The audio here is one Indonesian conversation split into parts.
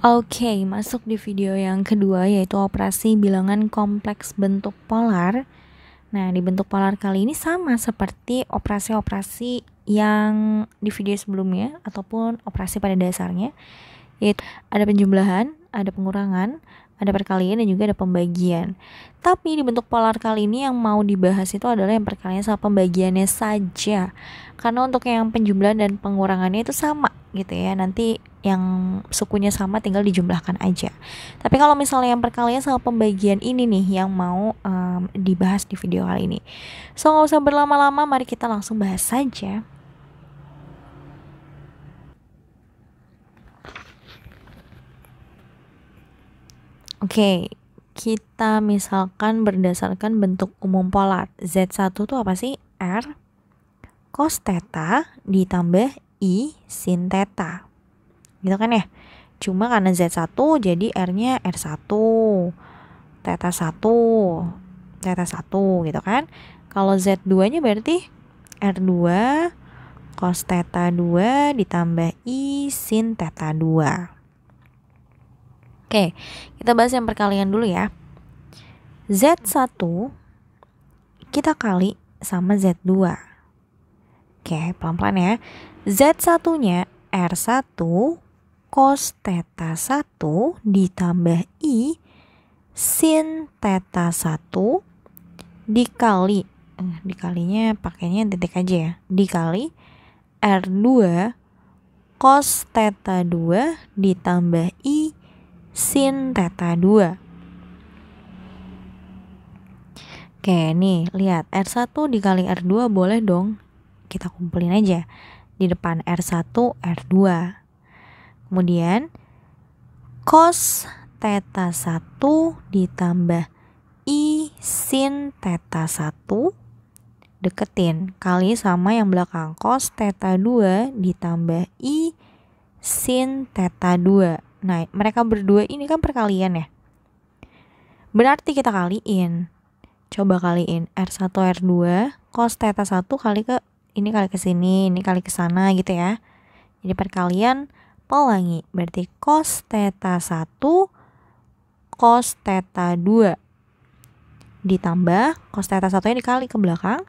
Oke, masuk di video yang kedua yaitu operasi bilangan kompleks bentuk polar. Nah, di bentuk polar kali ini sama seperti operasi-operasi yang di video sebelumnya ataupun operasi pada dasarnya, yaitu ada penjumlahan, ada pengurangan, ada perkalian, dan juga ada pembagian. Tapi di bentuk polar kali ini yang mau dibahas itu adalah yang perkalian sama pembagiannya saja. Karena untuk yang penjumlahan dan pengurangannya itu sama gitu ya. Nanti yang sukunya sama tinggal dijumlahkan aja. Tapi kalau misalnya yang perkalian sama pembagian ini nih yang mau dibahas di video kali ini. So nggak usah berlama-lama, mari kita langsung bahas saja. Oke, kita misalkan berdasarkan bentuk umum polar. Z1 itu apa sih? R cos theta ditambah I sin theta. Gitu kan ya? Cuma karena Z1 jadi R-nya R1, theta 1, theta 1 gitu kan. Kalau Z2-nya berarti R2 cos theta 2 ditambah I sin theta 2. Oke, kita bahas yang perkalian dulu ya. Z1 kita kali sama Z2. Oke, pelan-pelan ya. Z1-nya R1 cos theta 1 ditambah I sin theta 1 dikalinya pakainya titik aja ya. Dikali R2 cos theta 2 ditambah I sin theta 2. Oke, nih lihat R1 dikali R2 boleh dong kita kumpulin aja di depan R1 R2. Kemudian cos theta 1 ditambah I sin theta 1 deketin kali sama yang belakang cos theta 2 ditambah I sin theta 2. Nah, mereka berdua ini kan perkalian ya. Berarti kita kaliin. Coba kaliin R1 R2 cos theta 1 kali ke ini kali ke sini, ini kali ke sana gitu ya. Jadi perkalian pelangi. Berarti cos theta 1 cos theta 2 ditambah cos theta 1-nya dikali ke belakang.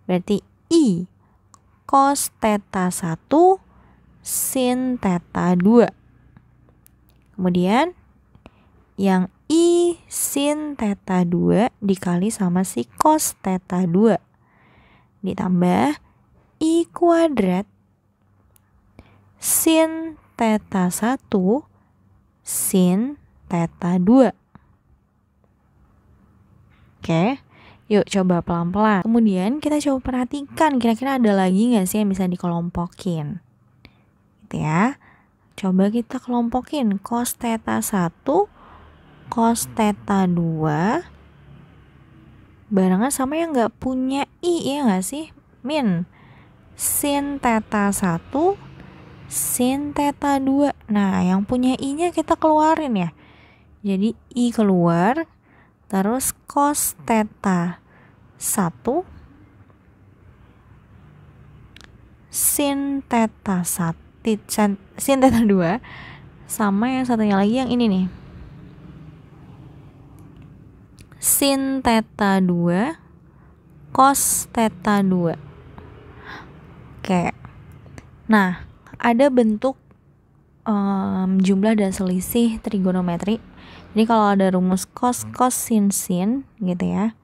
Berarti I cos theta 1 sin theta 2. Kemudian yang I sin theta 2 dikali sama si cos theta 2 ditambah I kuadrat sin theta 1 sin theta 2. Oke, yuk coba pelan-pelan. Kemudian kita coba perhatikan kira-kira ada lagi nggak sih yang bisa dikelompokin gitu ya. Coba kita kelompokin cos theta 1 cos theta 2 barengan sama yang nggak punya I, ya nggak sih? Min sin theta 1 sin theta 2. Nah, yang punya I-nya kita keluarin ya. Jadi I keluar, terus cos theta 1 sin theta 1 sin theta 2 sama yang satunya lagi yang ini nih. Sin theta 2 cos theta 2. Oke. Nah, ada bentuk jumlah dan selisih trigonometri. Jadi kalau ada rumus cos sin gitu ya.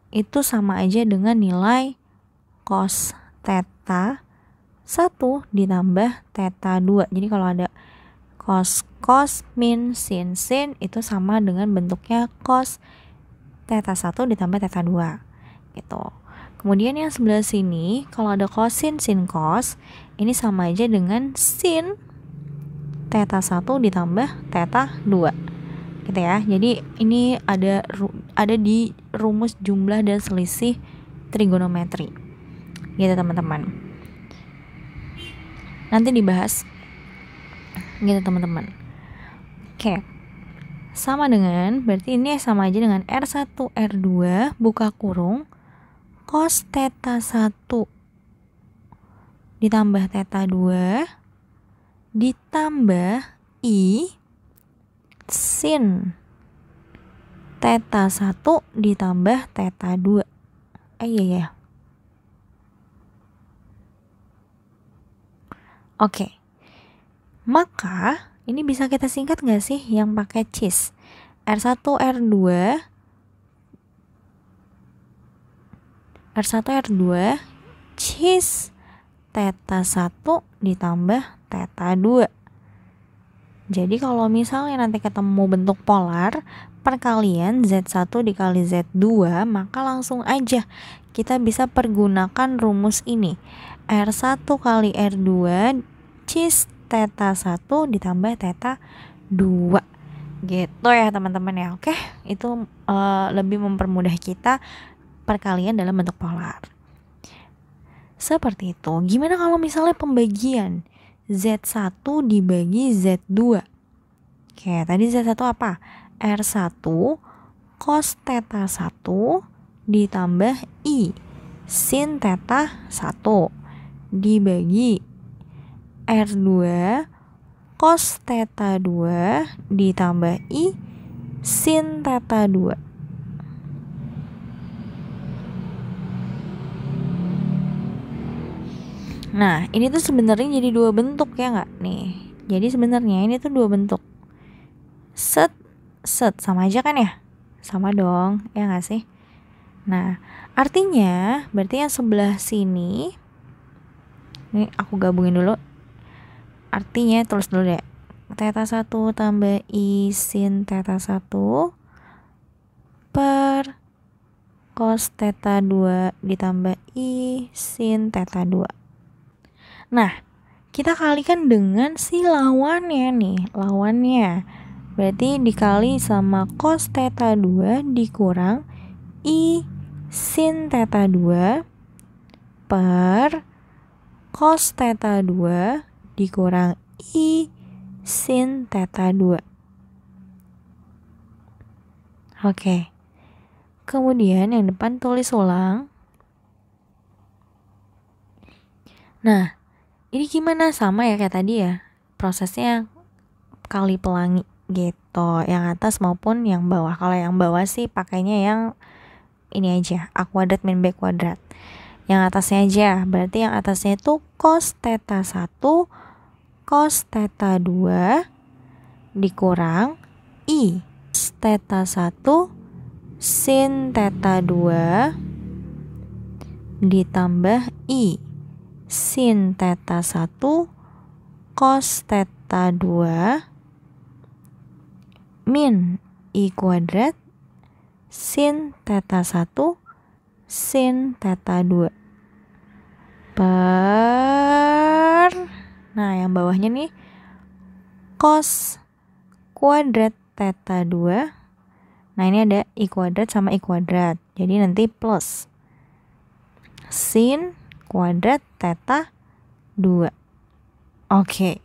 Itu sama aja dengan nilai cos theta 1 ditambah theta 2. Jadi kalau ada cos min sin itu sama dengan bentuknya cos theta 1 ditambah theta 2 gitu. Kemudian yang sebelah sini kalau ada cosin sin cos ini sama aja dengan sin theta 1 ditambah theta 2 gitu ya. Jadi ini ada di rumus jumlah dan selisih trigonometri gitu teman-teman. Nanti dibahas gitu teman-teman. Oke. Sama dengan berarti ini sama aja dengan R1 R2 buka kurung cos theta 1 ditambah theta 2 ditambah I sin theta 1 ditambah theta 2. Iya ya. Oke. Maka ini bisa kita singkat nggak sih yang pakai cis? R1 R2 cis theta 1 ditambah theta 2. Jadi kalau misalnya nanti ketemu bentuk polar, perkalian Z1 dikali Z2, maka langsung aja kita bisa pergunakan rumus ini. R1 kali R2 cis theta 1 ditambah theta 2. Gitu ya teman-teman ya. Oke, itu lebih mempermudah kita perkalian dalam bentuk polar. Seperti itu. Gimana kalau misalnya pembagian Z1 dibagi Z2? Oke, tadi Z1 apa? R1 cos theta 1 ditambah I sin theta 1 dibagi R2 cos theta 2 ditambah I sin theta 2. Nah, ini tuh sebenarnya jadi dua bentuk ya nggak nih? Jadi sebenarnya ini tuh dua bentuk. Set sama aja kan ya? Sama dong, ya nggak sih? Nah, artinya berarti yang sebelah sini, ini aku gabungin dulu. Artinya tulis dulu deh. Theta 1 tambah I sin theta 1 per cos theta 2 ditambah I sin theta 2. Nah, kita kalikan dengan si lawannya nih. Lawannya berarti dikali sama cos theta 2 dikurang I sin theta 2 per cos theta 2 dikurang I sin theta 2. Oke. Kemudian yang depan tulis ulang. Nah, ini gimana? Sama ya kayak tadi ya. Prosesnya kali pelangi gitu. Yang atas maupun yang bawah. Kalau yang bawah sih pakainya yang ini aja, A kuadrat min B kuadrat. Yang atasnya aja, berarti yang atasnya itu cos theta 1 cos theta 2 dikurang I theta 1 sin theta 2 ditambah I sin theta 1 cos theta 2 min I kuadrat sin theta 1 sin theta 2 per, nah yang bawahnya nih cos kuadrat theta 2. Nah ini ada I kuadrat sama I kuadrat, jadi nanti plus sin kuadrat theta 2. Oke,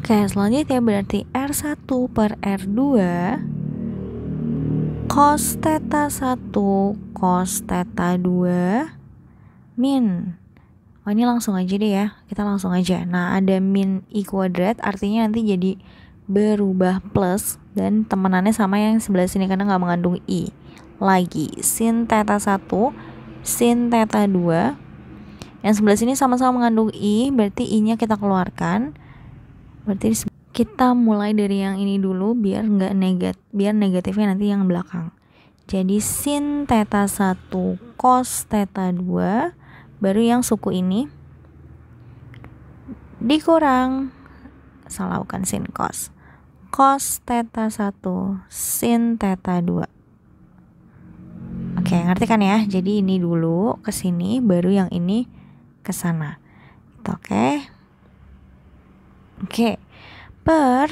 selanjutnya berarti R1 per R2 cos theta 1 cos theta 2 min, ini langsung aja deh ya, kita langsung aja. Nah ada min I kuadrat, artinya nanti jadi berubah plus dan temenannya sama yang sebelah sini karena nggak mengandung I. Lagi sin theta 1 sin theta 2, yang sebelah sini sama-sama mengandung I, berarti I nya kita keluarkan. Berarti kita mulai dari yang ini dulu biar negatifnya nanti yang belakang. Jadi sin theta 1 cos theta 2, baru yang suku ini dikurang, salah bukan sin cos theta 1 sin theta 2. Oke, ngerti kan ya? Jadi ini dulu ke sini, baru yang ini ke sana. Oke. Per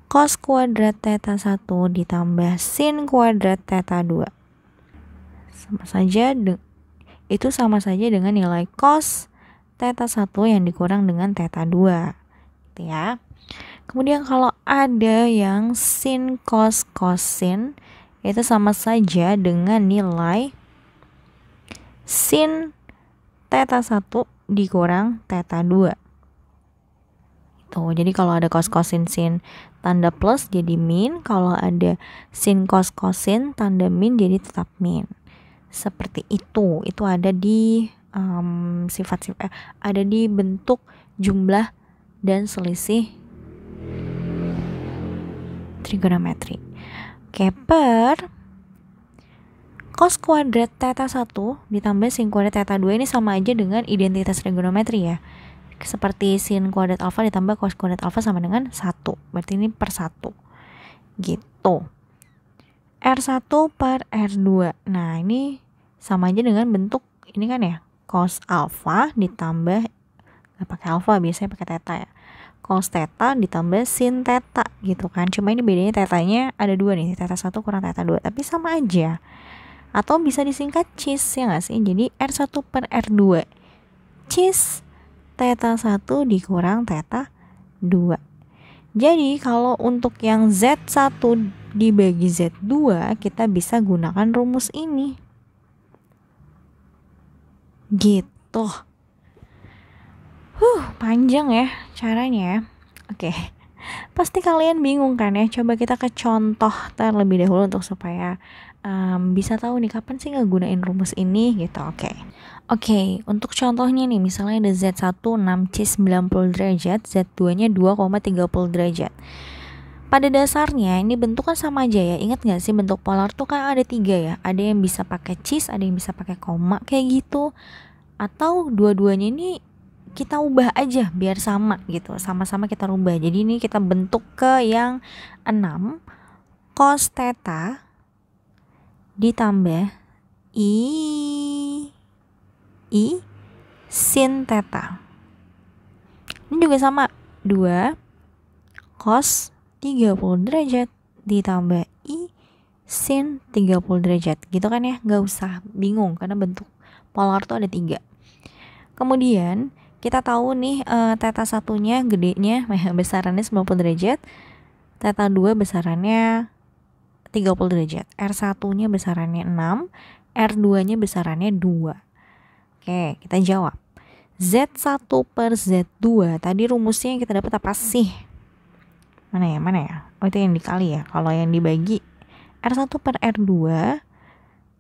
cos kuadrat theta 1 ditambah sin kuadrat theta 2. Itu sama saja dengan nilai cos theta 1 yang dikurang dengan theta 2. Gitu ya. Kemudian kalau ada yang sin cos sin, itu sama saja dengan nilai sin theta 1 dikurang theta 2. gitu. Jadi kalau ada cos kosin sin tanda plus jadi min, kalau ada sin cos kosin tanda min jadi tetap min. Seperti itu. Itu ada di ada di bentuk jumlah dan selisih trigonometri. Oke, per cos kuadrat theta 1 ditambah sin kuadrat theta 2 ini sama aja dengan identitas trigonometri ya. Seperti sin kuadrat alfa ditambah cos kuadrat alfa sama dengan 1. Berarti ini per 1. Gitu. R1 per R2. Nah, ini sama aja dengan bentuk ini kan ya. Cos alfa ditambah, nggak pakai alfa, biasanya pakai theta ya. Cos theta ditambah sin theta gitu kan. Cuma ini bedanya tetanya ada 2 nih. Theta 1 kurang theta 2. Tapi sama aja. Atau bisa disingkat cis ya nggak sih? Jadi R1 per R2. Cis theta 1 dikurang theta 2. Jadi kalau untuk yang Z1 dibagi Z2, kita bisa gunakan rumus ini. Gitu. Panjang ya caranya ya. Oke. Pasti kalian bingung kan ya. Coba kita ke contoh terlebih dahulu untuk supaya bisa tahu nih kapan sih ngegunain rumus ini gitu. Oke, untuk contohnya nih misalnya ada Z1 6 cis 90 derajat, Z2 nya 2,30 derajat. Pada dasarnya ini bentuk kan sama aja ya. Ingat gak sih bentuk polar tuh kan ada 3 ya. Ada yang bisa pakai cis, ada yang bisa pakai koma kayak gitu. Atau dua-duanya ini kita ubah aja biar sama gitu. Sama-sama kita rubah. Jadi ini kita bentuk ke yang 6 cos theta ditambah i sin theta. Ini juga sama 2 cos 30 derajat ditambah i sin 30 derajat gitu kan ya. Gak usah bingung karena bentuk polar tuh ada 3. Kemudian kita tahu nih theta 1-nya gedenya besarannya 90 derajat, theta 2 besarannya 30 derajat, R1-nya besarannya 6, R2-nya besarannya 2. Oke, kita jawab. Z1 per Z2, tadi rumusnya yang kita dapat apa sih? Mana ya? Oh, itu yang dikali ya. Kalau yang dibagi R1 per R2,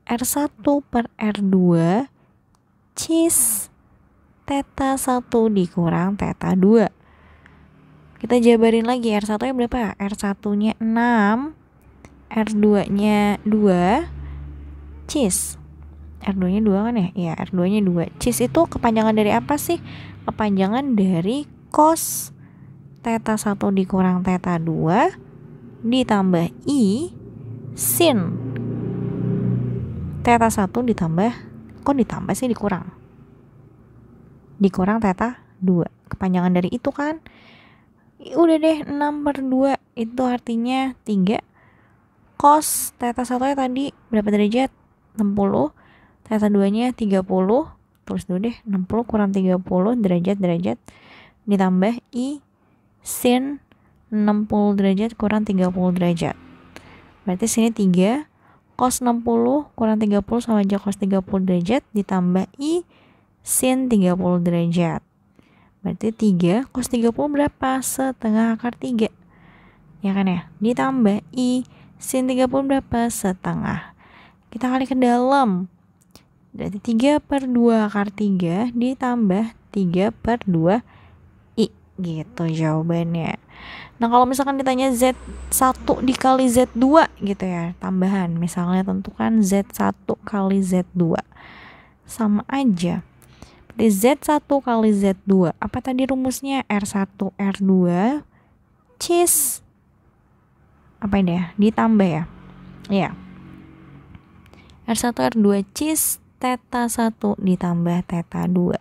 R1 per R2 cis theta 1 dikurang theta 2. Kita jabarin lagi, R1 nya berapa? R1 nya 6, R2 nya 2, cis R2 nya 2 kan ya? Iya, R2 nya 2. Cis itu kepanjangan dari apa sih? Kepanjangan dari cos theta 1 dikurang theta 2 ditambah i sin theta 1 ditambah, kok ditambah sih dikurang theta 2. Kepanjangan dari itu kan. Udah deh, 6 per 2 itu artinya 3. Cos theta 1 nya tadi berapa derajat? 60. Theta 2 nya 30. Terus dulu deh, 60 kurang 30 derajat ditambah i sin 60 derajat kurang 30 derajat. Berarti sini 3. Cos 60 kurang 30 sama aja cos 30 derajat ditambah i sin 30 derajat. Berarti 3 cos 30 berapa? Setengah akar 3. Ya kan ya? Ditambah i sin 30 berapa? Setengah. Kita kali ke dalam. Berarti 3 per 2 akar 3 ditambah 3 per 2 i. Gitu jawabannya. Nah, kalau misalkan ditanya Z1 dikali Z2 gitu ya, tambahan. Misalnya tentukan Z1 kali Z2. Sama aja. Z1 kali Z2. Apa tadi rumusnya? R1 R2 cis apa ini ya? Ditambah ya. Iya. R1 R2 cis theta 1 ditambah theta 2.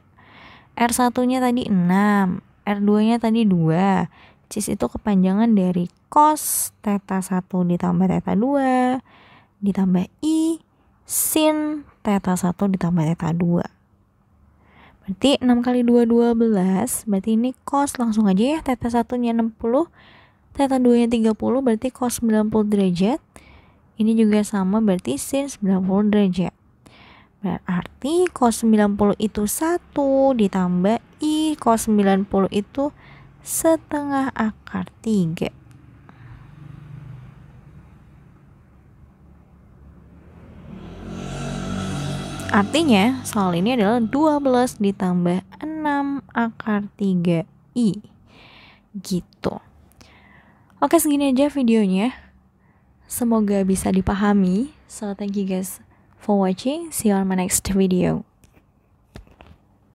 R1-nya tadi 6, R2-nya tadi 2. Cis itu kepanjangan dari cos theta 1 ditambah theta 2 ditambah i sin theta 1 ditambah theta 2. Berarti 6 kali 2 12. Berarti ini cos langsung aja ya. Theta 1-nya 60, theta 2-nya 30, berarti cos 90 derajat. Ini juga sama, berarti sin 90 derajat. Berarti cos 90 itu 1 ditambah i cos 90 itu setengah akar 3. Artinya soal ini adalah 12 ditambah 6 akar 3i. Gitu. Oke, segini aja videonya. Semoga bisa dipahami. So thank you guys for watching. See you on my next video.